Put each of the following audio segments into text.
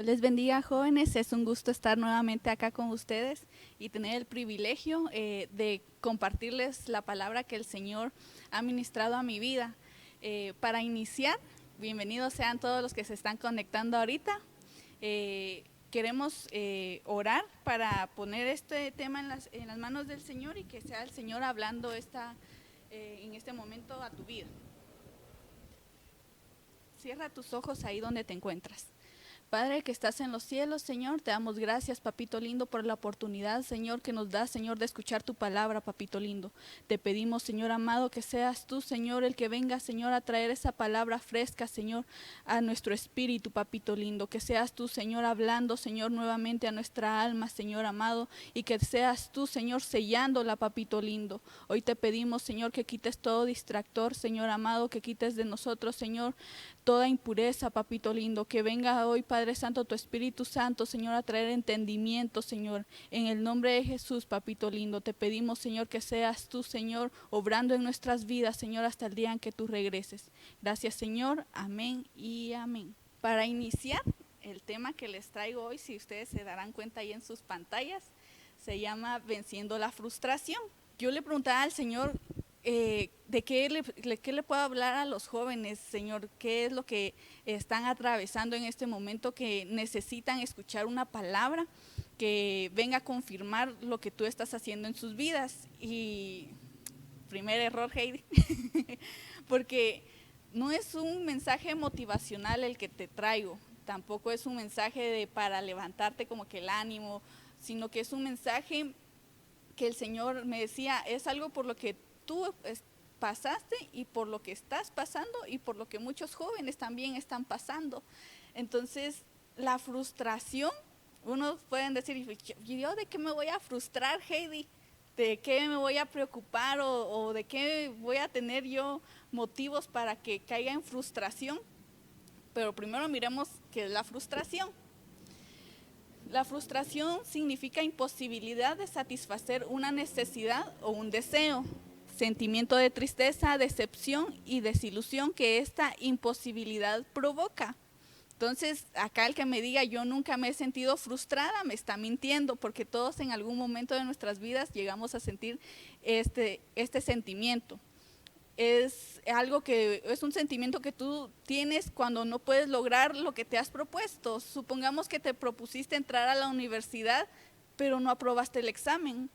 Dios les bendiga, jóvenes. Es un gusto estar nuevamente acá con ustedes y tener el privilegio de compartirles la palabra que el Señor ha ministrado a mi vida. Para iniciar, bienvenidos sean todos los que se están conectando ahorita. Queremos orar para poner este tema en las manos del Señor y que sea el Señor hablando en este momento a tu vida. Cierra tus ojos ahí donde te encuentras. Padre que estás en los cielos, Señor, te damos gracias, papito lindo, por la oportunidad, Señor, que nos das, Señor, de escuchar tu palabra, papito lindo. Te pedimos, Señor amado, que seas tú, Señor, el que venga, Señor, a traer esa palabra fresca, Señor, a nuestro espíritu, papito lindo. Que seas tú, Señor, hablando, Señor, nuevamente a nuestra alma, Señor amado, y que seas tú, Señor, sellándola, papito lindo. Hoy te pedimos, Señor, que quites todo distractor, Señor amado, que quites de nosotros, Señor, toda impureza, papito lindo. Que venga hoy, Padre Santo, tu Espíritu Santo, Señor, a traer entendimiento, Señor. En el nombre de Jesús, papito lindo, te pedimos, Señor, que seas tú, Señor, obrando en nuestras vidas, Señor, hasta el día en que tú regreses. Gracias, Señor. Amén y amén. Para iniciar, el tema que les traigo hoy, si ustedes se darán cuenta ahí en sus pantallas, se llama Venciendo la frustración. Yo le preguntaba al Señor, ¿de qué le puedo hablar a los jóvenes, Señor? ¿Qué es lo que están atravesando en este momento, que necesitan escuchar una palabra que venga a confirmar lo que tú estás haciendo en sus vidas? Y primer error, Heidi, porque no es un mensaje motivacional el que te traigo, tampoco es un mensaje para levantarte como que el ánimo, sino que es un mensaje que el Señor me decía, es algo por lo que tú pasaste y por lo que estás pasando y por lo que muchos jóvenes también están pasando. Entonces, la frustración, unos pueden decir, ¿yo de qué me voy a frustrar, Heidi? ¿De qué me voy a preocupar o de qué voy a tener yo motivos para que caiga en frustración? Pero primero miremos qué es la frustración. La frustración significa imposibilidad de satisfacer una necesidad o un deseo, sentimiento de tristeza, decepción y desilusión que esta imposibilidad provoca. Entonces, acá el que me diga yo nunca me he sentido frustrada, me está mintiendo, porque todos en algún momento de nuestras vidas llegamos a sentir este sentimiento. Es algo que es un sentimiento que tú tienes cuando no puedes lograr lo que te has propuesto. Supongamos que te propusiste entrar a la universidad, pero no aprobaste el examen.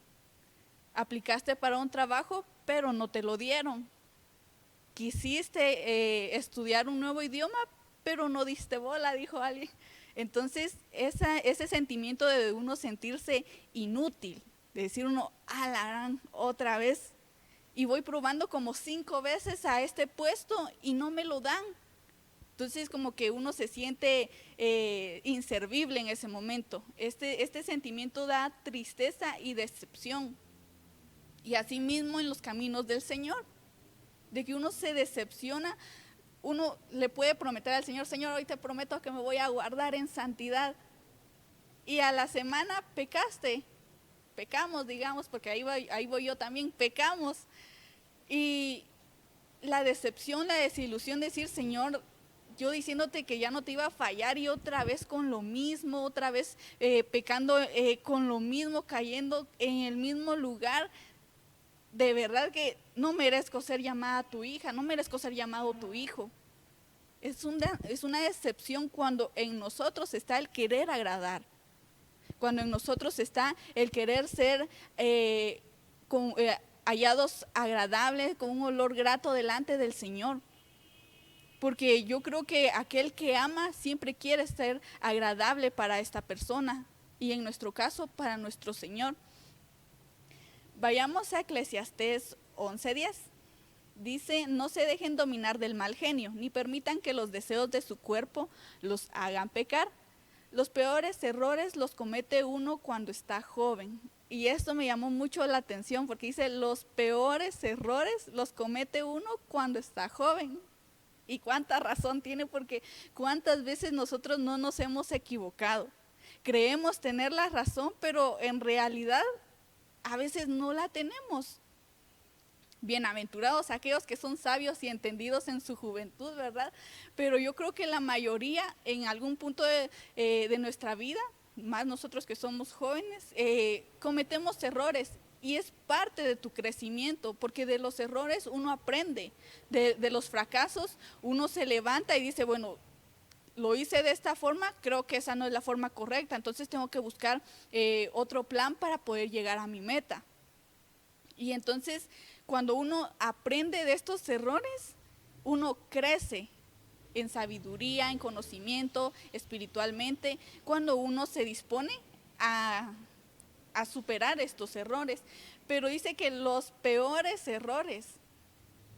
Aplicaste para un trabajo, pero no te lo dieron. Quisiste estudiar un nuevo idioma, pero no diste bola, dijo alguien. Entonces, ese sentimiento de uno sentirse inútil, de decir uno, la gran, otra vez, y voy probando como 5 veces a este puesto y no me lo dan. Entonces como que uno se siente inservible en ese momento. Este sentimiento da tristeza y decepción. Y así mismo en los caminos del Señor, de que uno se decepciona. Uno le puede prometer al Señor, Señor, hoy te prometo que me voy a guardar en santidad. Y a la semana pecamos, digamos, porque ahí voy yo también, pecamos. Y la decepción, la desilusión, decir, Señor, yo diciéndote que ya no te iba a fallar y otra vez con lo mismo, otra vez pecando con lo mismo, cayendo en el mismo lugar. De verdad que no merezco ser llamada tu hija, no merezco ser llamado tu hijo. Es una decepción cuando en nosotros está el querer agradar, cuando en nosotros está el querer ser hallados agradables, con un olor grato delante del Señor. Porque yo creo que aquel que ama siempre quiere ser agradable para esta persona, y en nuestro caso para nuestro Señor. Vayamos a Eclesiastés 11:10. Dice, no se dejen dominar del mal genio, ni permitan que los deseos de su cuerpo los hagan pecar. Los peores errores los comete uno cuando está joven. Y esto me llamó mucho la atención porque dice, los peores errores los comete uno cuando está joven. Y cuánta razón tiene, porque cuántas veces nosotros no nos hemos equivocado. Creemos tener la razón, pero en realidad a veces no la tenemos. bienaventurados aquellos que son sabios y entendidos en su juventud, ¿verdad? Pero yo creo que la mayoría en algún punto de nuestra vida, más nosotros que somos jóvenes, cometemos errores. Y es parte de tu crecimiento, porque de los errores uno aprende, de los fracasos uno se levanta y dice, bueno, lo hice de esta forma, creo que esa no es la forma correcta, entonces tengo que buscar otro plan para poder llegar a mi meta. Y entonces, cuando uno aprende de estos errores, uno crece en sabiduría, en conocimiento, espiritualmente, cuando uno se dispone a superar estos errores. Pero dice que los peores errores,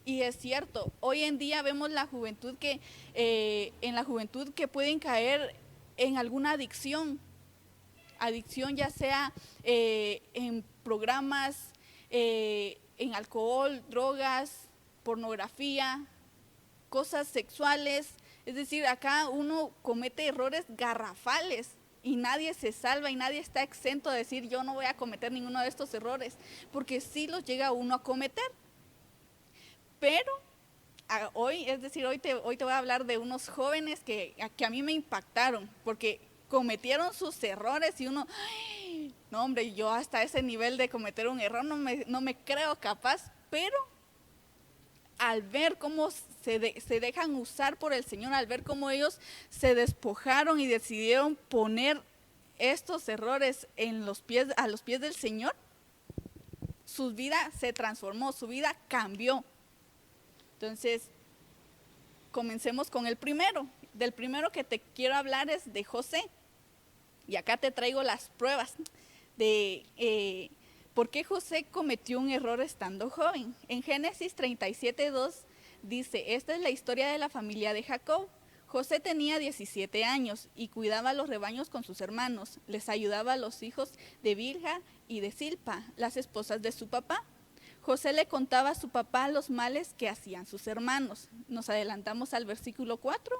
y es cierto, hoy en día vemos la juventud en la juventud que pueden caer en alguna adicción ya sea en programas, en alcohol, drogas, pornografía, cosas sexuales. Es decir, acá uno comete errores garrafales y nadie se salva y nadie está exento de decir yo no voy a cometer ninguno de estos errores, porque sí los llega uno a cometer. Pero hoy te voy a hablar de unos jóvenes que a mí me impactaron, porque cometieron sus errores y uno, ¡ay! No hombre, yo hasta ese nivel de cometer un error no me creo capaz, pero al ver cómo se dejan usar por el Señor, al ver cómo ellos se despojaron y decidieron poner estos errores a los pies del Señor, su vida se transformó, su vida cambió. Entonces, comencemos con el primero. Del primero que te quiero hablar es de José. Y acá te traigo las pruebas de por qué José cometió un error estando joven. En Génesis 37:2 dice, esta es la historia de la familia de Jacob. José tenía 17 años y cuidaba los rebaños con sus hermanos. Les ayudaba a los hijos de Bilha y de Silpa, las esposas de su papá. José le contaba a su papá los males que hacían sus hermanos. Nos adelantamos al versículo 4.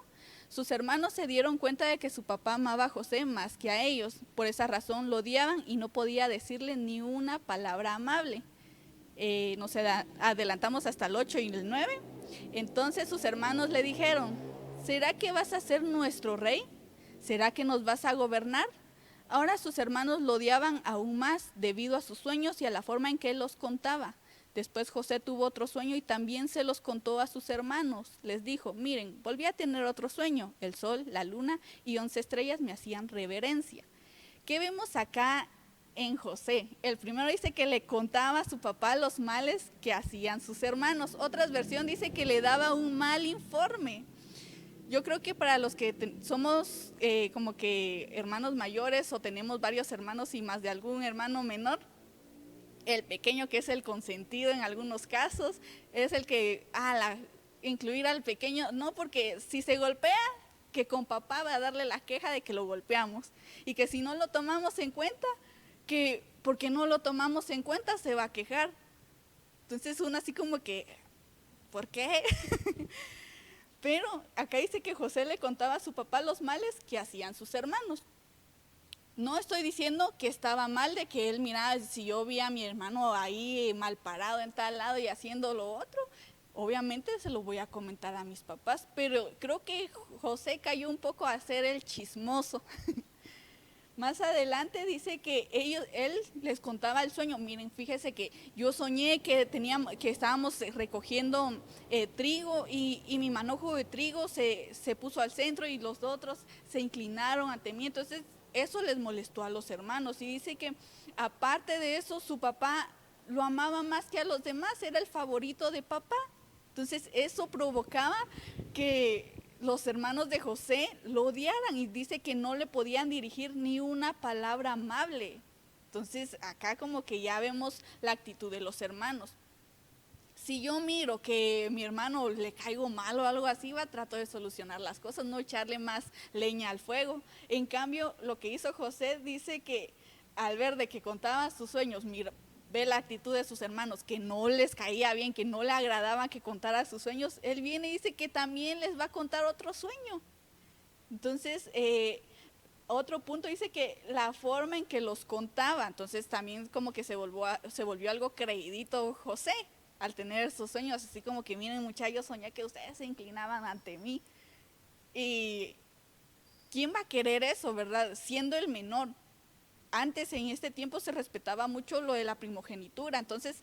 Sus hermanos se dieron cuenta de que su papá amaba a José más que a ellos. Por esa razón lo odiaban y no podía decirle ni una palabra amable. Nos adelantamos hasta el 8 y el 9. Entonces sus hermanos le dijeron, ¿será que vas a ser nuestro rey? ¿Será que nos vas a gobernar? Ahora sus hermanos lo odiaban aún más debido a sus sueños y a la forma en que él los contaba. Después José tuvo otro sueño y también se los contó a sus hermanos. Les dijo, miren, volví a tener otro sueño. El sol, la luna y 11 estrellas me hacían reverencia. ¿Qué vemos acá en José? El primero dice que le contaba a su papá los males que hacían sus hermanos. Otra versión dice que le daba un mal informe. Yo creo que para los que somos como que hermanos mayores o tenemos varios hermanos y más de algún hermano menor, el pequeño, que es el consentido en algunos casos, es el que, incluir al pequeño, no, porque si se golpea, que con papá va a darle la queja de que lo golpeamos, y que si no lo tomamos en cuenta, que porque no lo tomamos en cuenta se va a quejar. Entonces uno así como que, ¿por qué? Pero acá dice que José le contaba a su papá los males que hacían sus hermanos. No estoy diciendo que estaba mal de que él, mira, si yo vi a mi hermano ahí mal parado en tal lado y haciendo lo otro, obviamente se lo voy a comentar a mis papás, pero creo que José cayó un poco a ser el chismoso. Más adelante dice que él les contaba el sueño. Miren, fíjese que yo soñé que estábamos recogiendo trigo y mi manojo de trigo se puso al centro y los otros se inclinaron ante mí. Entonces eso les molestó a los hermanos y dice que aparte de eso su papá lo amaba más que a los demás, era el favorito de papá. Entonces eso provocaba que los hermanos de José lo odiaran y dice que no le podían dirigir ni una palabra amable. Entonces acá como que ya vemos la actitud de los hermanos. Si yo miro que mi hermano le caigo mal o algo así, trato de solucionar las cosas, no echarle más leña al fuego. En cambio, lo que hizo José dice que al ver de que contaba sus sueños, ve la actitud de sus hermanos, que no les caía bien, que no le agradaba que contara sus sueños, él viene y dice que también les va a contar otro sueño. Entonces, otro punto dice que la forma en que los contaba, entonces también como que se volvió algo creidito José. al tener sus sueños, así como que miren muchachos, soñé que ustedes se inclinaban ante mí. Y ¿quién va a querer eso, verdad? Siendo el menor. Antes en este tiempo se respetaba mucho lo de la primogenitura, entonces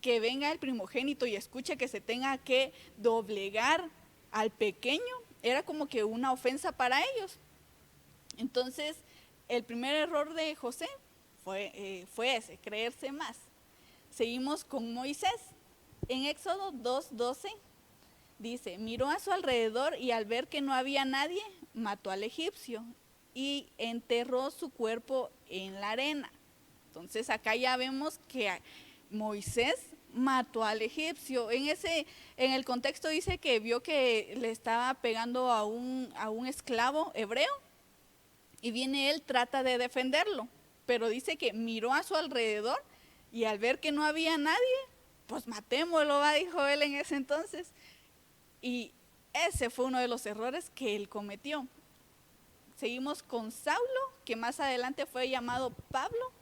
que venga el primogénito y escuche que se tenga que doblegar al pequeño, era como que una ofensa para ellos. Entonces, el primer error de José fue ese, creerse más. Seguimos con Moisés. En Éxodo 2:12 dice, miró a su alrededor y al ver que no había nadie, mató al egipcio y enterró su cuerpo en la arena. Entonces acá ya vemos que Moisés mató al egipcio. En el contexto dice que vio que le estaba pegando a un esclavo hebreo y viene él, trata de defenderlo, pero dice que miró a su alrededor y al ver que no había nadie, pues matémoslo, dijo él en ese entonces. Y ese fue uno de los errores que él cometió. Seguimos con Saulo, que más adelante fue llamado Pablo.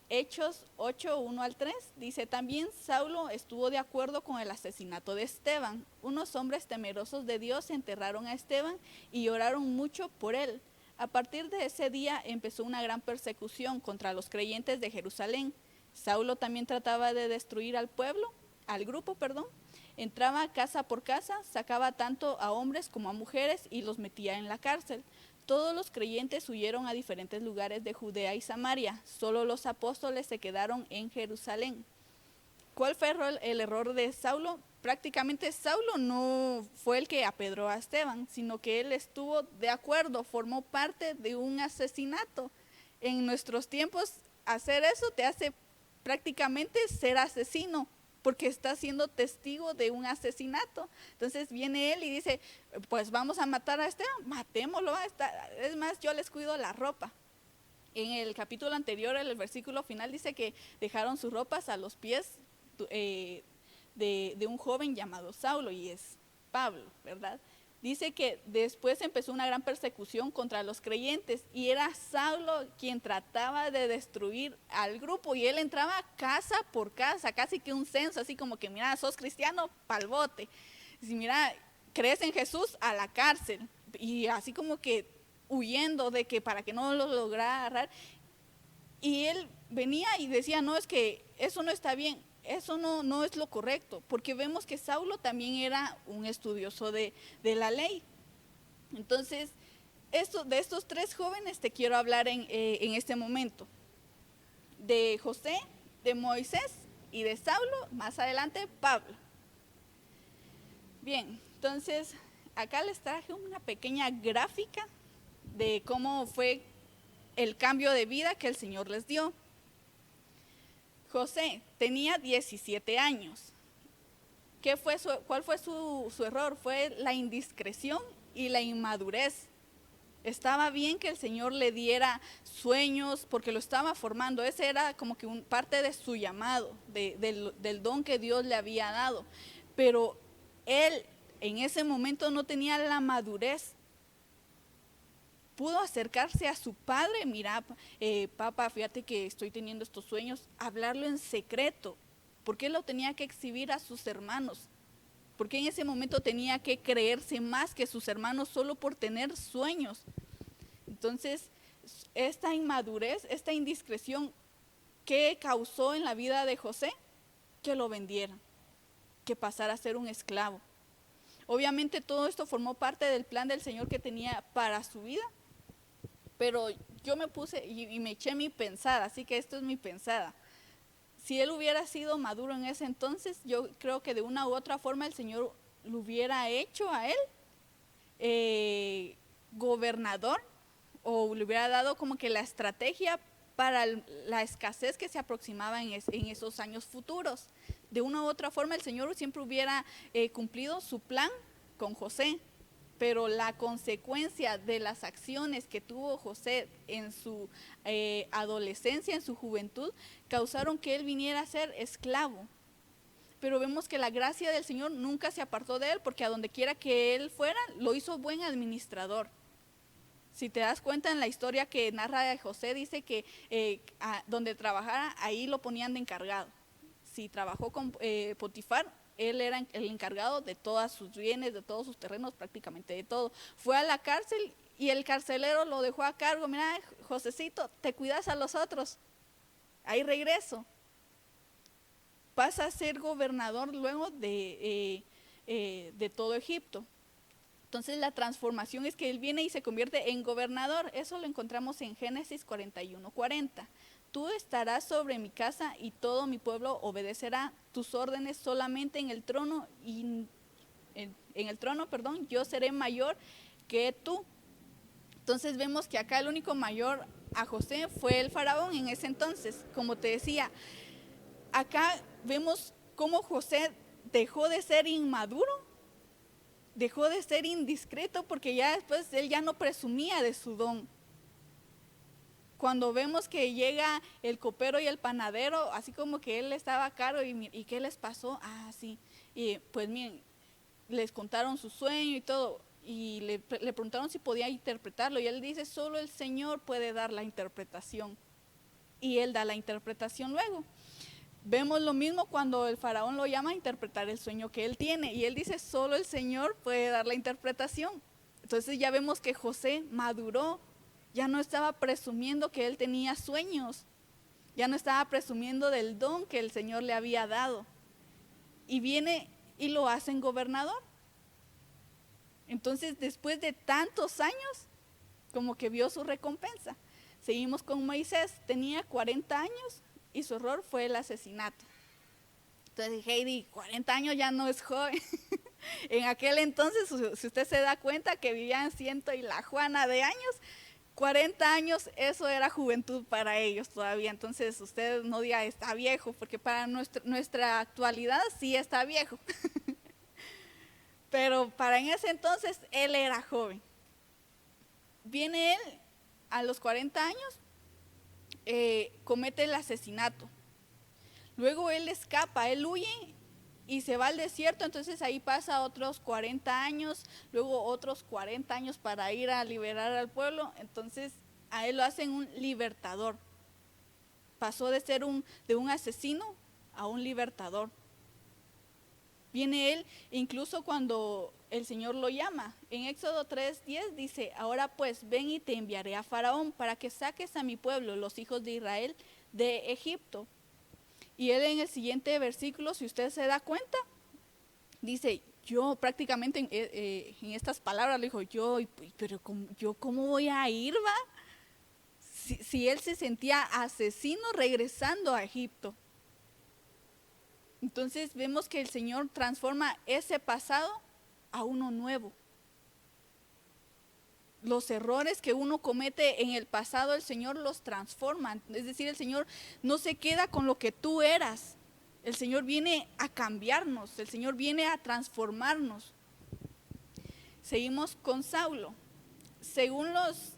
Hechos 8:1-3 dice, también Saulo estuvo de acuerdo con el asesinato de Esteban. Unos hombres temerosos de Dios enterraron a Esteban y oraron mucho por él. A partir de ese día empezó una gran persecución contra los creyentes de Jerusalén. Saulo también trataba de destruir al grupo. Entraba casa por casa, sacaba tanto a hombres como a mujeres y los metía en la cárcel. Todos los creyentes huyeron a diferentes lugares de Judea y Samaria, solo los apóstoles se quedaron en Jerusalén. ¿Cuál fue el error de Saulo? Prácticamente Saulo no fue el que apedreó a Esteban, sino que él estuvo de acuerdo, formó parte de un asesinato. En nuestros tiempos, hacer eso te hace prácticamente ser asesino, porque está siendo testigo de un asesinato. Entonces viene él y dice, pues vamos a matar a Esteban, matémoslo, es más, yo les cuido la ropa. En el capítulo anterior, el versículo final dice que dejaron sus ropas a los pies de un joven llamado Saulo, y es Pablo, ¿verdad? Dice que después empezó una gran persecución contra los creyentes y era Saulo quien trataba de destruir al grupo, y él entraba casa por casa, casi que un censo, así como que mira, sos cristiano, pa'l bote, si mira, crees en Jesús, a la cárcel, y así como que huyendo de que para que no lo lograra agarrar. Y él venía y decía, no, es que eso no está bien, eso no es lo correcto, porque vemos que Saulo también era un estudioso de la ley. Entonces, de estos tres jóvenes te quiero hablar en este momento. De José, de Moisés y de Saulo, más adelante Pablo. Bien, entonces acá les traje una pequeña gráfica de cómo fue el cambio de vida que el Señor les dio. José tenía 17 años. ¿Cuál fue su error? Fue la indiscreción y la inmadurez. Estaba bien que el Señor le diera sueños porque lo estaba formando. Ese era como que parte de su llamado, del don que Dios le había dado. Pero él en ese momento no tenía la madurez. Pudo acercarse a su padre, mira, papá, fíjate que estoy teniendo estos sueños, hablarlo en secreto. ¿Por qué lo tenía que exhibir a sus hermanos? ¿Por qué en ese momento tenía que creerse más que sus hermanos solo por tener sueños? Entonces, esta inmadurez, esta indiscreción, ¿qué causó en la vida de José? Que lo vendieran, que pasara a ser un esclavo. Obviamente todo esto formó parte del plan del Señor que tenía para su vida, pero yo me puse y me eché mi pensada, así que esto es mi pensada. Si él hubiera sido maduro en ese entonces, yo creo que de una u otra forma el Señor lo hubiera hecho a él gobernador, o le hubiera dado como que la estrategia para la escasez que se aproximaba en esos años futuros. De una u otra forma el Señor siempre hubiera cumplido su plan con José. Pero la consecuencia de las acciones que tuvo José en su adolescencia, en su juventud, causaron que él viniera a ser esclavo. Pero vemos que la gracia del Señor nunca se apartó de él, porque a donde quiera que él fuera, lo hizo buen administrador. Si te das cuenta en la historia que narra de José, dice que donde trabajara, ahí lo ponían de encargado. si trabajó con Potifar, él era el encargado de todos sus bienes, de todos sus terrenos, prácticamente de todo. Fue a la cárcel y el carcelero lo dejó a cargo. Mira, Josecito, te cuidas a los otros, ahí regreso. Pasa a ser gobernador luego de todo Egipto. Entonces la transformación es que él viene y se convierte en gobernador. Eso lo encontramos en Génesis 41:40. Tú estarás sobre mi casa y todo mi pueblo obedecerá tus órdenes solamente en el trono y yo seré mayor que tú. Entonces vemos que acá el único mayor a José fue el faraón en ese entonces. Como te decía, acá vemos cómo José dejó de ser inmaduro, dejó de ser indiscreto, porque ya después él ya no presumía de su don. Cuando vemos que llega el copero y el panadero, así como que él estaba a cargo, ¿y qué les pasó? Ah, sí, y pues miren, les contaron su sueño y todo, y le preguntaron si podía interpretarlo, y él dice, solo el Señor puede dar la interpretación, y él da la interpretación luego. Vemos lo mismo cuando el faraón lo llama a interpretar el sueño que él tiene, y él dice, solo el Señor puede dar la interpretación. Entonces ya vemos que José maduró, ya no estaba presumiendo que él tenía sueños, ya no estaba presumiendo del don que el Señor le había dado, y viene y lo hacen gobernador. Entonces después de tantos años, como que vio su recompensa. Seguimos con Moisés, tenía 40 años y su error fue el asesinato. Entonces Heidi, 40 años ya no es joven. En aquel entonces, si usted se da cuenta que vivían ciento y la Juana de años, 40 años, eso era juventud para ellos todavía. Entonces usted no diga está viejo, porque para nuestra actualidad sí está viejo. Pero para en ese entonces él era joven. Viene él a los 40 años, comete el asesinato. Luego él escapa, él huye y se va al desierto. Entonces ahí pasa otros 40 años, luego otros 40 años para ir a liberar al pueblo. Entonces a él lo hacen un libertador. Pasó de ser de un asesino a un libertador. Viene él incluso cuando el Señor lo llama. En Éxodo 3:10 dice, ahora pues ven y te enviaré a Faraón para que saques a mi pueblo, los hijos de Israel, de Egipto. Y él en el siguiente versículo, si usted se da cuenta, dice, yo prácticamente en estas palabras le dijo, pero yo cómo voy a ir, va? Si él se sentía asesino regresando a Egipto. Entonces vemos que el Señor transforma ese pasado a uno nuevo. Los errores que uno comete en el pasado, el Señor los transforma. Es decir, el Señor no se queda con lo que tú eras. El Señor viene a cambiarnos, el Señor viene a transformarnos. Seguimos con Saulo. Según los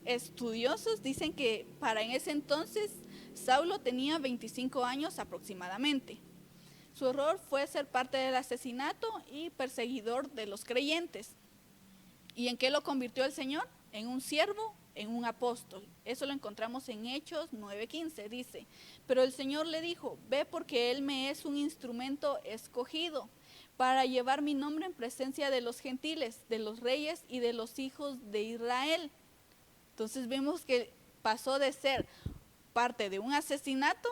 estudiosos, dicen que para en ese entonces Saulo tenía 25 años aproximadamente. Su error fue ser parte del asesinato y perseguidor de los creyentes. ¿Y en qué lo convirtió el Señor? En un siervo, en un apóstol. Eso lo encontramos en Hechos 9:15. Dice, pero el Señor le dijo, ve porque Él me es un instrumento escogido para llevar mi nombre en presencia de los gentiles, de los reyes y de los hijos de Israel. Entonces vemos que pasó de ser parte de un asesinato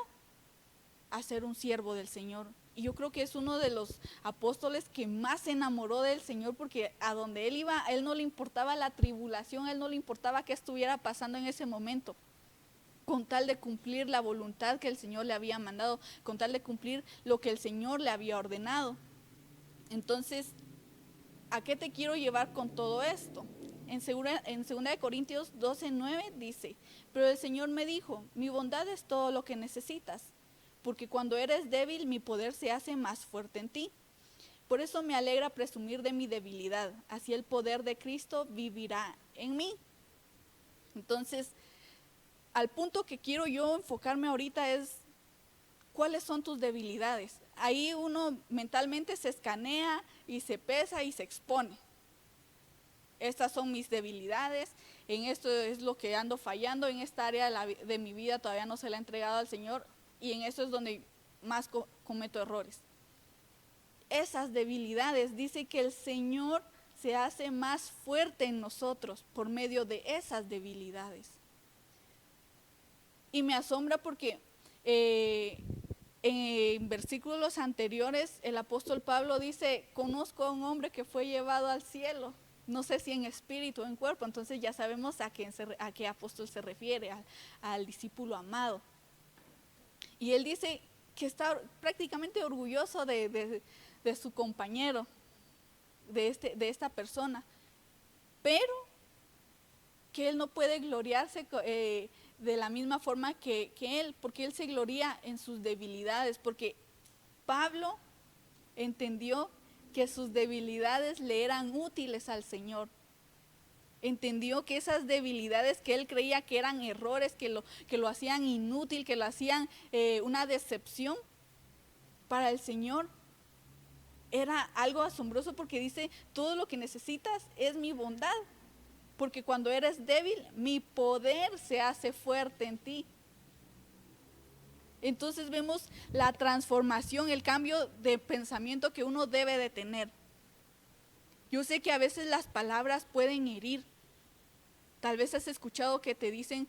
a ser un siervo del Señor. Y yo creo que es uno de los apóstoles que más se enamoró del Señor, porque a donde él iba, a él no le importaba la tribulación, a él no le importaba qué estuviera pasando en ese momento, con tal de cumplir la voluntad que el Señor le había mandado, con tal de cumplir lo que el Señor le había ordenado. Entonces, ¿a qué te quiero llevar con todo esto? En 2 Corintios 12:9 dice, pero el Señor me dijo, mi bondad es todo lo que necesitas, porque cuando eres débil mi poder se hace más fuerte en ti. Por eso me alegra presumir de mi debilidad, así el poder de Cristo vivirá en mí. Entonces, al punto que quiero yo enfocarme ahorita es, ¿cuáles son tus debilidades? Ahí uno mentalmente se escanea y se pesa y se expone. Estas son mis debilidades, en esto es lo que ando fallando, en esta área de mi vida todavía no se la he entregado al Señor. Y en eso es donde más cometo errores. Esas debilidades, dice que el Señor se hace más fuerte en nosotros por medio de esas debilidades. Y me asombra porque en versículos anteriores el apóstol Pablo dice, conozco a un hombre que fue llevado al cielo, no sé si en espíritu o en cuerpo. Entonces ya sabemos a qué apóstol se refiere, al discípulo amado. Y él dice que está prácticamente orgulloso de su compañero, de esta persona, pero que él no puede gloriarse de la misma forma que él, porque él se gloria en sus debilidades, porque Pablo entendió que sus debilidades le eran útiles al Señor. Entendió que esas debilidades que él creía que eran errores, que lo hacían inútil, que lo hacían una decepción, para el Señor era algo asombroso, porque dice, todo lo que necesitas es mi bondad, porque cuando eres débil, mi poder se hace fuerte en ti. Entonces vemos la transformación, el cambio de pensamiento que uno debe de tener. Yo sé que a veces las palabras pueden herir. Tal vez has escuchado que te dicen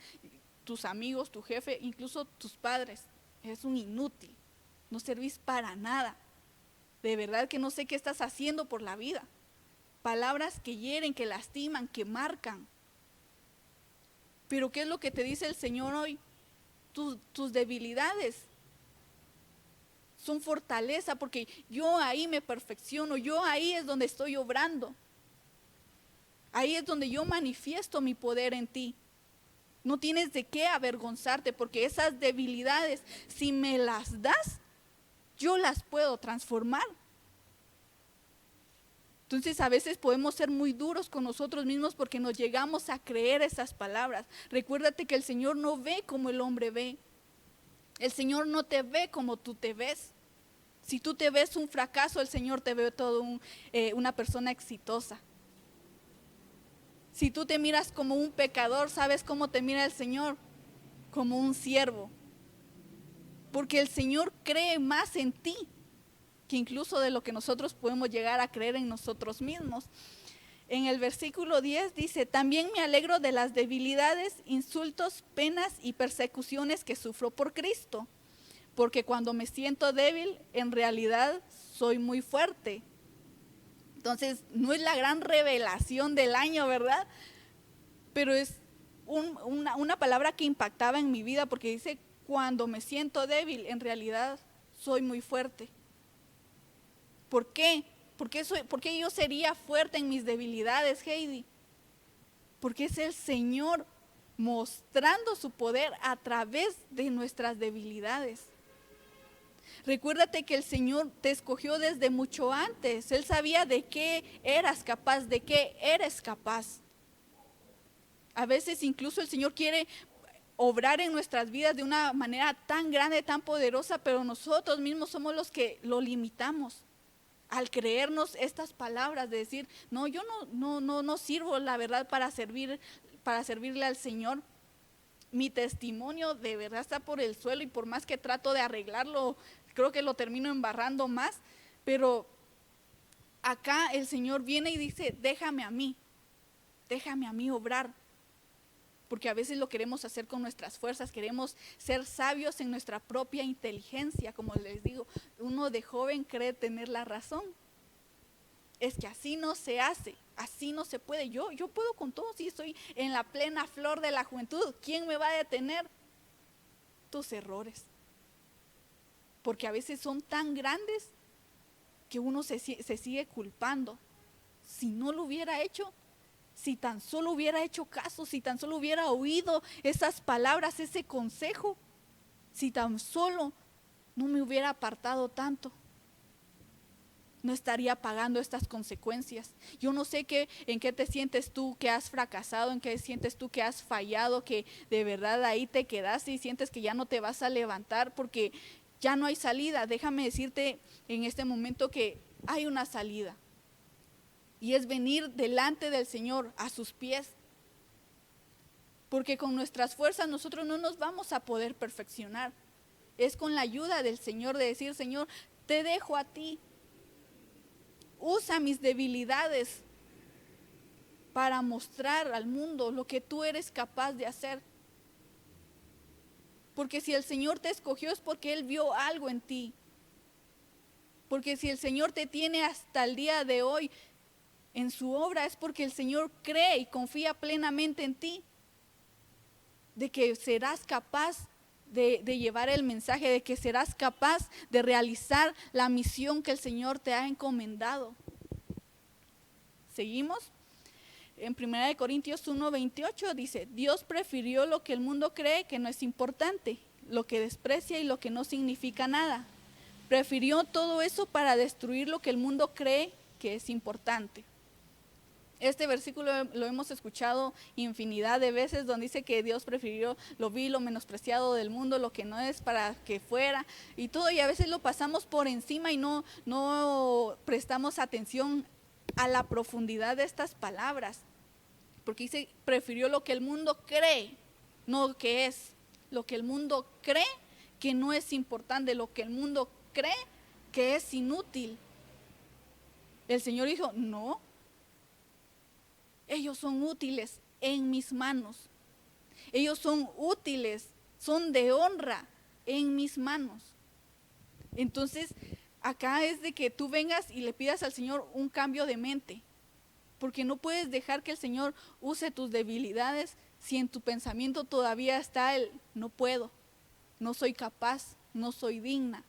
tus amigos, tu jefe, incluso tus padres, eres un inútil, no servís para nada. De verdad que no sé qué estás haciendo por la vida. Palabras que hieren, que lastiman, que marcan. Pero ¿qué es lo que te dice el Señor hoy? Tus debilidades son fortaleza, porque yo ahí me perfecciono, yo ahí es donde estoy obrando. Ahí es donde yo manifiesto mi poder en ti. No tienes de qué avergonzarte, porque esas debilidades, si me las das, yo las puedo transformar. Entonces a veces podemos ser muy duros con nosotros mismos porque nos llegamos a creer esas palabras. Recuérdate que el Señor no ve como el hombre ve. El Señor no te ve como tú te ves. Si tú te ves un fracaso, el Señor te ve todo una persona exitosa. Si tú te miras como un pecador, ¿sabes cómo te mira el Señor? Como un siervo. Porque el Señor cree más en ti que incluso de lo que nosotros podemos llegar a creer en nosotros mismos. En el versículo 10 dice, también me alegro de las debilidades, insultos, penas y persecuciones que sufro por Cristo, porque cuando me siento débil, en realidad soy muy fuerte. Entonces, no es la gran revelación del año, ¿verdad? Pero es una palabra que impactaba en mi vida, porque dice, cuando me siento débil, en realidad soy muy fuerte. ¿Por qué? ¿Por qué yo sería fuerte en mis debilidades, Heidi? Porque es el Señor mostrando su poder a través de nuestras debilidades. Recuérdate que el Señor te escogió desde mucho antes. Él sabía de qué eras capaz, de qué eres capaz. A veces incluso el Señor quiere obrar en nuestras vidas de una manera tan grande, tan poderosa, pero nosotros mismos somos los que lo limitamos. Al creernos estas palabras de decir, no, yo no sirvo, la verdad, para servirle al Señor. Mi testimonio de verdad está por el suelo, y por más que trato de arreglarlo, creo que lo termino embarrando más. Pero acá el Señor viene y dice, déjame a mí obrar. Porque a veces lo queremos hacer con nuestras fuerzas, queremos ser sabios en nuestra propia inteligencia. Como les digo, uno de joven cree tener la razón. Es que así no se hace, así no se puede. Yo puedo con todo, si estoy en la plena flor de la juventud. ¿Quién me va a detener? Tus errores. Porque a veces son tan grandes que uno se sigue culpando. Si no lo hubiera hecho, si tan solo hubiera hecho caso, si tan solo hubiera oído esas palabras, ese consejo, si tan solo no me hubiera apartado tanto, no estaría pagando estas consecuencias. Yo no sé en qué te sientes tú que has fracasado, en qué sientes tú que has fallado, que de verdad ahí te quedaste y sientes que ya no te vas a levantar porque ya no hay salida. Déjame decirte en este momento que hay una salida. Y es venir delante del Señor a sus pies. Porque con nuestras fuerzas nosotros no nos vamos a poder perfeccionar. Es con la ayuda del Señor de decir, Señor, te dejo a ti. Usa mis debilidades para mostrar al mundo lo que tú eres capaz de hacer. Porque si el Señor te escogió es porque Él vio algo en ti. Porque si el Señor te tiene hasta el día de hoy en su obra es porque el Señor cree y confía plenamente en ti. De que serás capaz de llevar el mensaje, de que serás capaz de realizar la misión que el Señor te ha encomendado. ¿Seguimos? En 1 Corintios 1:28 dice, Dios prefirió lo que el mundo cree que no es importante, lo que desprecia y lo que no significa nada. Prefirió todo eso para destruir lo que el mundo cree que es importante. Este versículo lo hemos escuchado infinidad de veces, donde dice que Dios prefirió lo vil, lo menospreciado del mundo, lo que no es, para que fuera y todo, y a veces lo pasamos por encima y no prestamos atención a la profundidad de estas palabras, porque dice, prefirió lo que el mundo cree, no que es, lo que el mundo cree que no es importante, lo que el mundo cree que es inútil. El Señor dijo, no, ellos son útiles en mis manos. Ellos son útiles, son de honra en mis manos. Entonces, acá es de que tú vengas y le pidas al Señor un cambio de mente. Porque no puedes dejar que el Señor use tus debilidades si en tu pensamiento todavía está el no puedo, no soy capaz, no soy digna,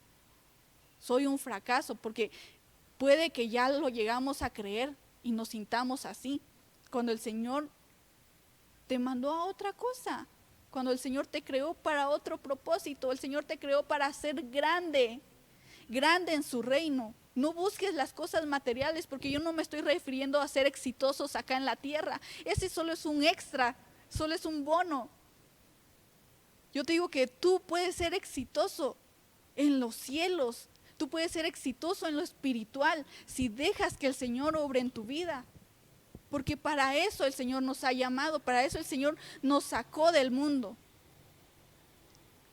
soy un fracaso. Porque puede que ya lo llegamos a creer y nos sintamos así. Cuando el Señor te mandó a otra cosa, cuando el Señor te creó para otro propósito, el Señor te creó para ser grande, grande en su reino. No busques las cosas materiales, porque yo no me estoy refiriendo a ser exitosos acá en la tierra. Ese solo es un extra, solo es un bono. Yo te digo que tú puedes ser exitoso en los cielos, tú puedes ser exitoso en lo espiritual si dejas que el Señor obre en tu vida. Porque para eso el Señor nos ha llamado, para eso el Señor nos sacó del mundo.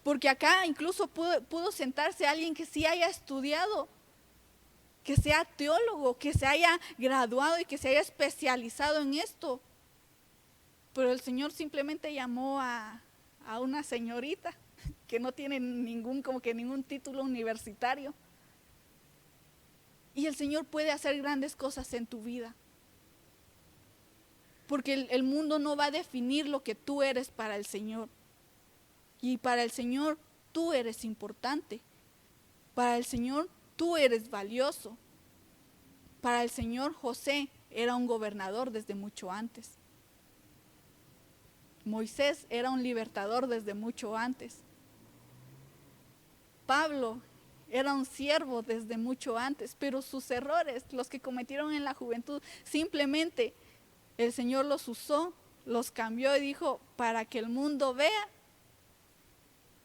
Porque acá incluso pudo sentarse alguien que sí haya estudiado, que sea teólogo, que se haya graduado y que se haya especializado en esto. Pero el Señor simplemente llamó a una señorita que no tiene ningún título universitario. Y el Señor puede hacer grandes cosas en tu vida. Porque el mundo no va a definir lo que tú eres para el Señor. Y para el Señor tú eres importante. Para el Señor tú eres valioso. Para el Señor José era un gobernador desde mucho antes. Moisés era un libertador desde mucho antes. Pablo era un siervo desde mucho antes, pero sus errores, los que cometieron en la juventud, simplemente el Señor los usó, los cambió y dijo, para que el mundo vea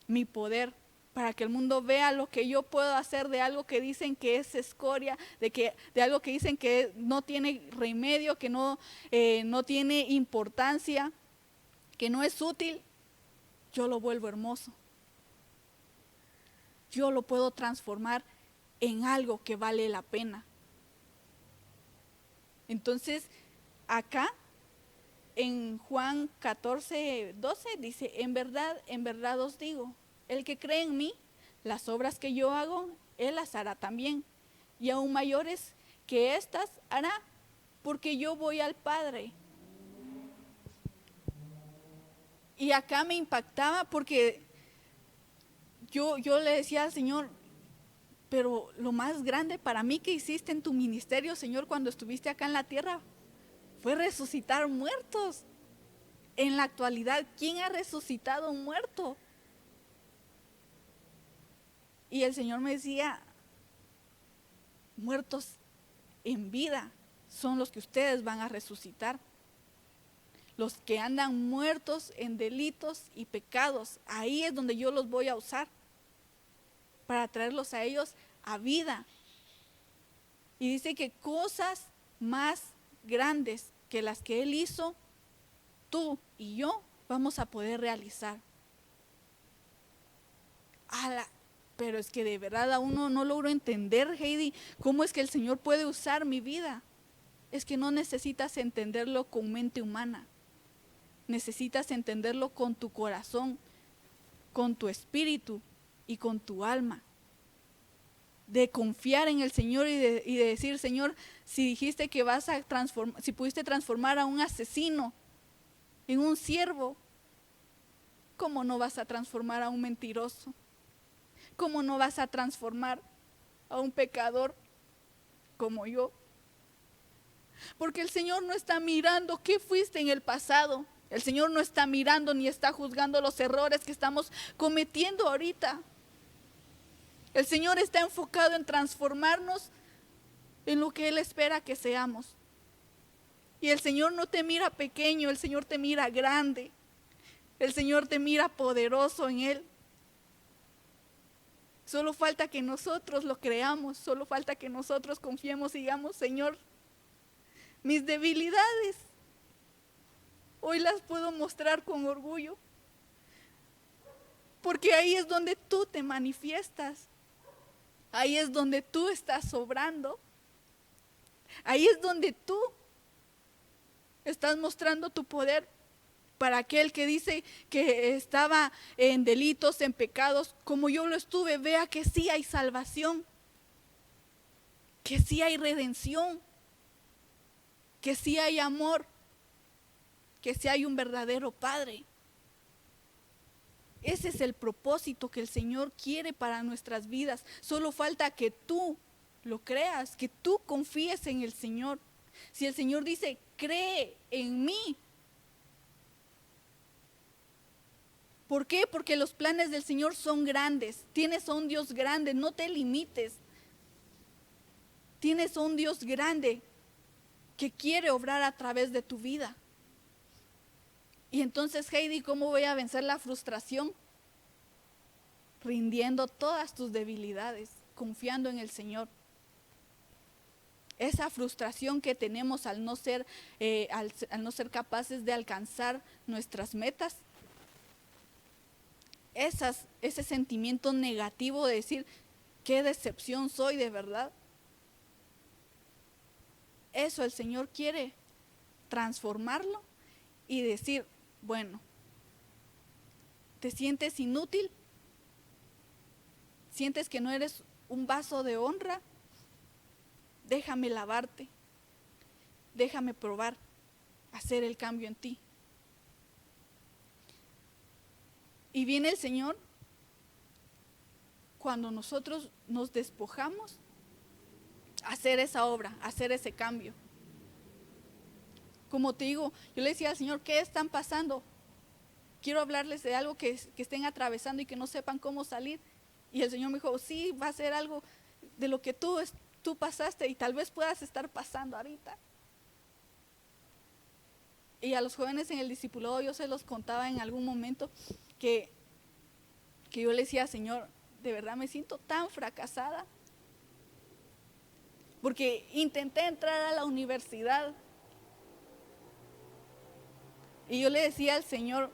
mi poder, para que el mundo vea lo que yo puedo hacer de algo que dicen que es escoria, de algo que dicen que no tiene remedio, que no tiene importancia, que no es útil. Yo lo vuelvo hermoso. Yo lo puedo transformar en algo que vale la pena. Entonces, acá en Juan 14:12 dice, en verdad os digo, el que cree en mí, las obras que yo hago, él las hará también, y aún mayores que estas hará, porque yo voy al Padre. Y acá me impactaba porque yo le decía al Señor, pero lo más grande para mí que hiciste en tu ministerio, Señor, cuando estuviste acá en la tierra, fue resucitar muertos. En la actualidad, ¿quién ha resucitado un muerto? Y el Señor me decía, muertos en vida son los que ustedes van a resucitar. Los que andan muertos en delitos y pecados, ahí es donde yo los voy a usar para traerlos a ellos a vida. Y dice que cosas más grandes que las que Él hizo, tú y yo vamos a poder realizar. pero es que de verdad aún no logro entender, Heidi, cómo es que el Señor puede usar mi vida. Es que no necesitas entenderlo con mente humana, necesitas entenderlo con tu corazón, con tu espíritu y con tu alma. De confiar en el Señor y de decir, Señor, si dijiste que vas a transformar, si pudiste transformar a un asesino en un siervo, ¿cómo no vas a transformar a un mentiroso? ¿Cómo no vas a transformar a un pecador como yo? Porque el Señor no está mirando qué fuiste en el pasado. El Señor no está mirando ni está juzgando los errores que estamos cometiendo ahorita. El Señor está enfocado en transformarnos en lo que Él espera que seamos. Y el Señor no te mira pequeño, el Señor te mira grande. El Señor te mira poderoso en Él. Solo falta que nosotros lo creamos, solo falta que nosotros confiemos y digamos, Señor, mis debilidades hoy las puedo mostrar con orgullo. Porque ahí es donde tú te manifiestas. Ahí es donde tú estás obrando. Ahí es donde tú estás mostrando tu poder para aquel que dice que estaba en delitos, en pecados, como yo lo estuve. Vea que sí hay salvación, que sí hay redención, que sí hay amor, que sí hay un verdadero Padre. Ese es el propósito que el Señor quiere para nuestras vidas. Solo falta que tú lo creas, que tú confíes en el Señor. Si el Señor dice, cree en mí. ¿Por qué? Porque los planes del Señor son grandes. Tienes a un Dios grande, no te limites. Tienes a un Dios grande que quiere obrar a través de tu vida. Y entonces, Heidi, ¿cómo voy a vencer la frustración? Rindiendo todas tus debilidades, confiando en el Señor. Esa frustración que tenemos al no ser capaces de alcanzar nuestras metas, ese sentimiento negativo de decir, qué decepción soy de verdad. Eso el Señor quiere transformarlo y decir, bueno, ¿te sientes inútil? ¿Sientes que no eres un vaso de honra? Déjame lavarte, déjame probar, hacer el cambio en ti. Y viene el Señor cuando nosotros nos despojamos a hacer esa obra, a hacer ese cambio. Como te digo, yo le decía al Señor, ¿qué están pasando? Quiero hablarles de algo que estén atravesando y que no sepan cómo salir. Y el Señor me dijo, sí, va a ser algo de lo que tú pasaste y tal vez puedas estar pasando ahorita. Y a los jóvenes en el discipulado yo se los contaba en algún momento que yo le decía, Señor, de verdad me siento tan fracasada. Porque intenté entrar a la universidad. Y yo le decía al Señor,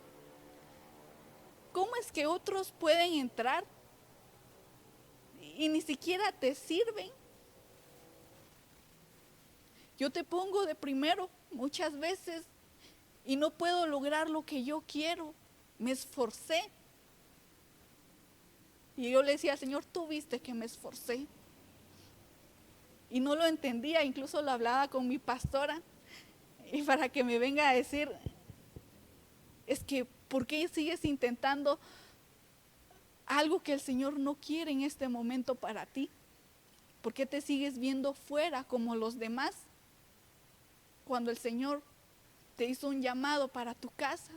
¿cómo es que otros pueden entrar y ni siquiera te sirven? Yo te pongo de primero muchas veces y no puedo lograr lo que yo quiero. Me esforcé. Y yo le decía, Señor, tú viste que me esforcé. Y no lo entendía, incluso lo hablaba con mi pastora. Y para que me venga a decir, es que, ¿por qué sigues intentando algo que el Señor no quiere en este momento para ti? ¿Por qué te sigues viendo fuera como los demás? Cuando el Señor te hizo un llamado para tu casa.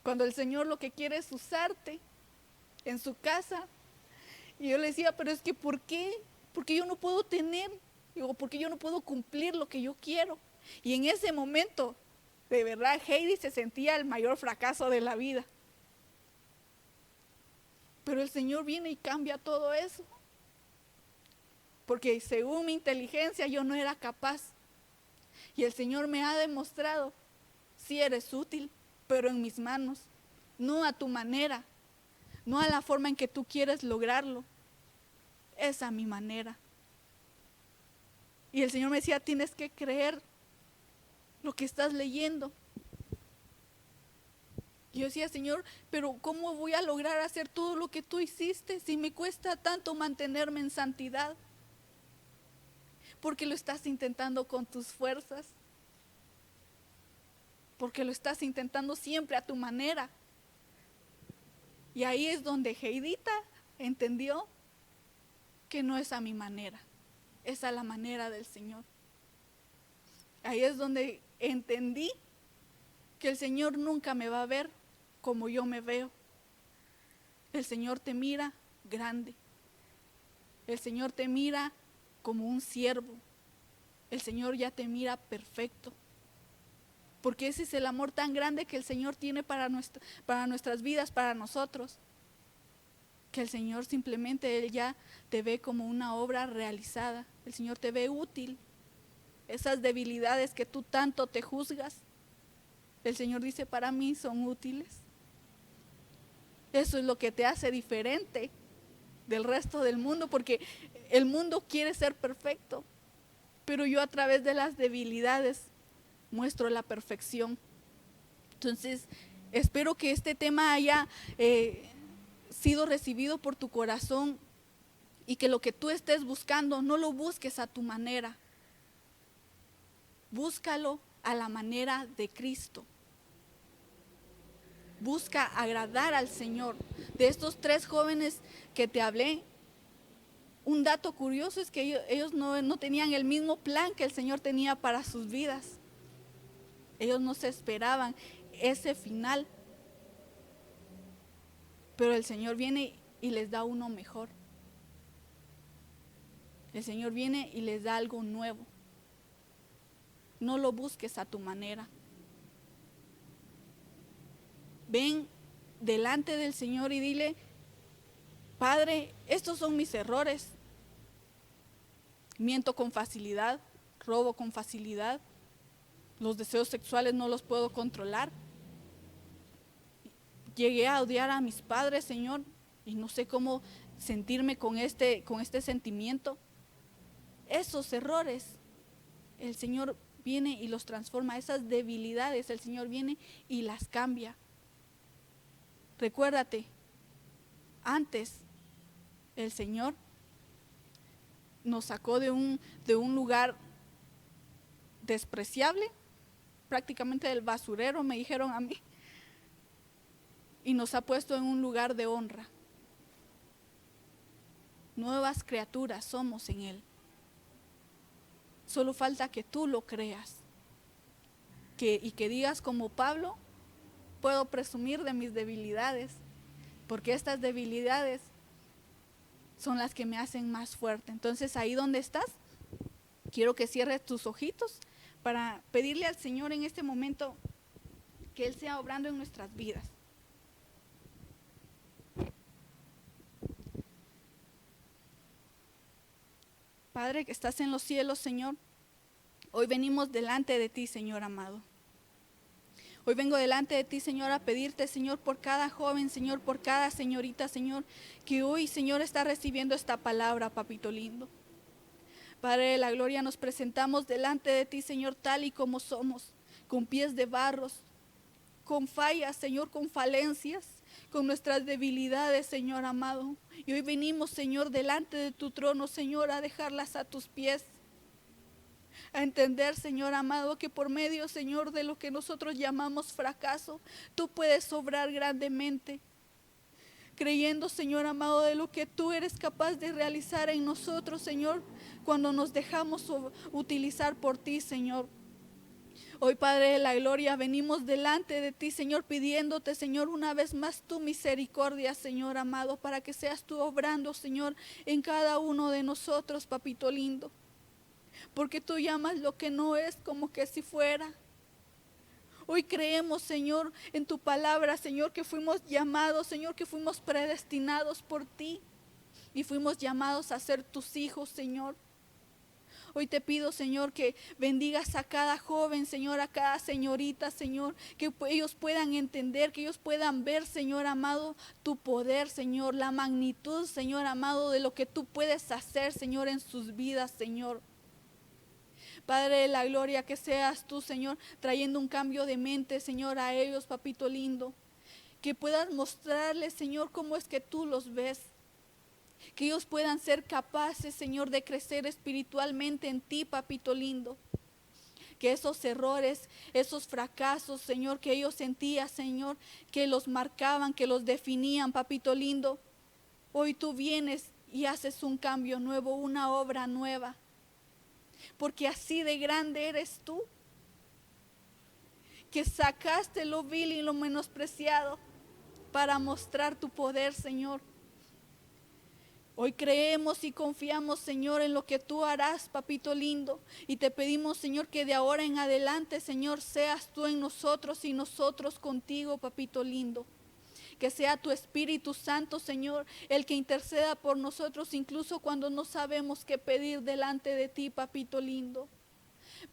Cuando el Señor lo que quiere es usarte en su casa. Y yo le decía, pero es que ¿por qué? Porque yo no puedo tener, porque yo no puedo cumplir lo que yo quiero. Y en ese momento, de verdad, Heidi se sentía el mayor fracaso de la vida. Pero el Señor viene y cambia todo eso. Porque según mi inteligencia yo no era capaz. Y el Señor me ha demostrado, sí eres útil, pero en mis manos, no a tu manera. no a la forma en que tú quieres lograrlo, es a mi manera. Y el Señor me decía, tienes que creer lo que estás leyendo. Y yo decía, Señor, pero ¿cómo voy a lograr hacer todo lo que tú hiciste si me cuesta tanto mantenerme en santidad? Porque lo estás intentando con tus fuerzas. Porque lo estás intentando siempre a tu manera. Y ahí es donde Heidita entendió que no es a mi manera, es a la manera del Señor. Ahí es donde entendí que el Señor nunca me va a ver como yo me veo. El Señor te mira grande. El Señor te mira como un siervo. El Señor ya te mira perfecto. Porque ese es el amor tan grande que el Señor tiene para nuestras vidas, para nosotros. Que el Señor simplemente, Él ya te ve como una obra realizada. El Señor te ve útil. Esas debilidades que tú tanto te juzgas, el Señor dice, para mí son útiles. Eso es lo que te hace diferente del resto del mundo, porque el mundo quiere ser perfecto, pero yo a través de las debilidades muestro la perfección. Entonces, espero que este tema haya sido recibido por tu corazón y que lo que tú estés buscando no lo busques a tu manera, búscalo a la manera de Cristo. Busca agradar al Señor. De estos 3 jóvenes que te hablé, un dato curioso es que ellos no tenían el mismo plan que el Señor tenía para sus vidas. Ellos no se esperaban ese final, pero el Señor viene y les da uno mejor. El Señor viene y les da algo nuevo. No lo busques a tu manera. Ven delante del Señor y dile, Padre, estos son mis errores. Miento con facilidad, robo con facilidad, los deseos sexuales no los puedo controlar. Llegué a odiar a mis padres, Señor, y no sé cómo sentirme con este sentimiento. Esos errores, el Señor viene y los transforma. Esas debilidades, el Señor viene y las cambia. Recuérdate, antes el Señor nos sacó de un lugar despreciable, prácticamente del basurero, me dijeron a mí, y nos ha puesto en un lugar de honra. Nuevas criaturas somos en Él. Solo falta que tú lo creas y que digas como Pablo, puedo presumir de mis debilidades, porque estas debilidades son las que me hacen más fuerte. Entonces, ahí donde estás, quiero que cierres tus ojitos para pedirle al Señor en este momento que Él sea obrando en nuestras vidas. Padre que estás en los cielos, Señor, hoy venimos delante de ti, Señor amado. Hoy vengo delante de ti, Señor, a pedirte, Señor, por cada joven, Señor, por cada señorita, Señor, que hoy, Señor, está recibiendo esta palabra, papito lindo. Padre de la gloria, nos presentamos delante de ti, Señor, tal y como somos, con pies de barros, con fallas, Señor, con falencias, con nuestras debilidades, Señor amado. Y hoy venimos, Señor, delante de tu trono, Señor, a dejarlas a tus pies. A entender, Señor amado, que por medio, Señor, de lo que nosotros llamamos fracaso, tú puedes obrar grandemente. Creyendo, Señor amado, de lo que tú eres capaz de realizar en nosotros, Señor, cuando nos dejamos utilizar por ti, Señor. Hoy, Padre de la gloria, venimos delante de ti, Señor, pidiéndote, Señor, una vez más tu misericordia, Señor amado, para que seas tú obrando, Señor, en cada uno de nosotros, papito lindo. Porque tú llamas lo que no es como que si fuera. Hoy creemos, Señor, en tu palabra, Señor, que fuimos llamados, Señor, que fuimos predestinados por ti y fuimos llamados a ser tus hijos, Señor. Hoy te pido, Señor, que bendigas a cada joven, Señor, a cada señorita, Señor, que ellos puedan entender, que ellos puedan ver, Señor amado, tu poder, Señor, la magnitud, Señor amado, de lo que tú puedes hacer, Señor, en sus vidas, Señor. Padre de la gloria, que seas tú, Señor, trayendo un cambio de mente, Señor, a ellos, papito lindo. Que puedas mostrarles, Señor, cómo es que tú los ves. Que ellos puedan ser capaces, Señor, de crecer espiritualmente en ti, papito lindo. Que esos errores, esos fracasos, Señor, que ellos sentían, Señor, que los marcaban, que los definían, papito lindo. Hoy tú vienes y haces un cambio nuevo, una obra nueva. Porque así de grande eres tú, que sacaste lo vil y lo menospreciado para mostrar tu poder, Señor. Hoy creemos y confiamos, Señor, en lo que tú harás, papito lindo. Y te pedimos, Señor, que de ahora en adelante, Señor, seas tú en nosotros y nosotros contigo, papito lindo. Que sea tu Espíritu Santo, Señor, el que interceda por nosotros, incluso cuando no sabemos qué pedir delante de ti, papito lindo.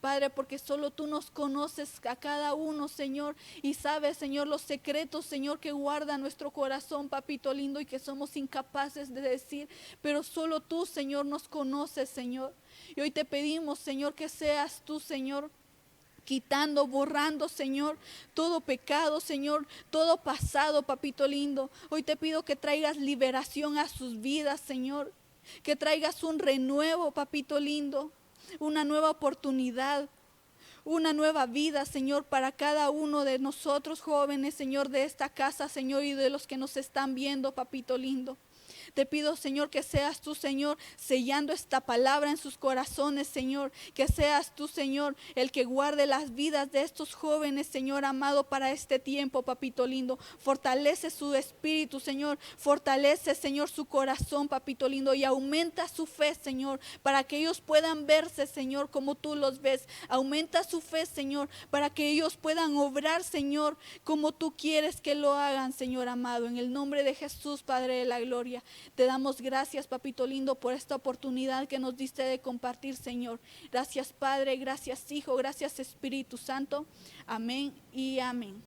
Padre, porque solo tú nos conoces a cada uno, Señor, y sabes, Señor, los secretos, Señor, que guarda nuestro corazón, papito lindo, y que somos incapaces de decir, pero solo tú, Señor, nos conoces, Señor. Y hoy te pedimos, Señor, que seas tú, Señor, quitando, borrando, Señor, todo pecado, Señor, todo pasado, papito lindo. Hoy te pido que traigas liberación a sus vidas, Señor, que traigas un renuevo, papito lindo, una nueva oportunidad, una nueva vida, Señor, para cada uno de nosotros jóvenes, Señor, de esta casa, Señor, y de los que nos están viendo, papito lindo. Te pido, Señor, que seas tú, Señor, sellando esta palabra en sus corazones, Señor. Que seas tú, Señor, el que guarde las vidas de estos jóvenes, Señor amado, para este tiempo, papito lindo. Fortalece su espíritu, Señor. Fortalece, Señor, su corazón, papito lindo. Y aumenta su fe, Señor, para que ellos puedan verse, Señor, como tú los ves. Aumenta su fe, Señor, para que ellos puedan obrar, Señor, como tú quieres que lo hagan, Señor amado. En el nombre de Jesús, Padre de la gloria. Te damos gracias, papito lindo, por esta oportunidad que nos diste de compartir, Señor. Gracias, Padre, gracias, Hijo, gracias, Espíritu Santo. Amén y amén.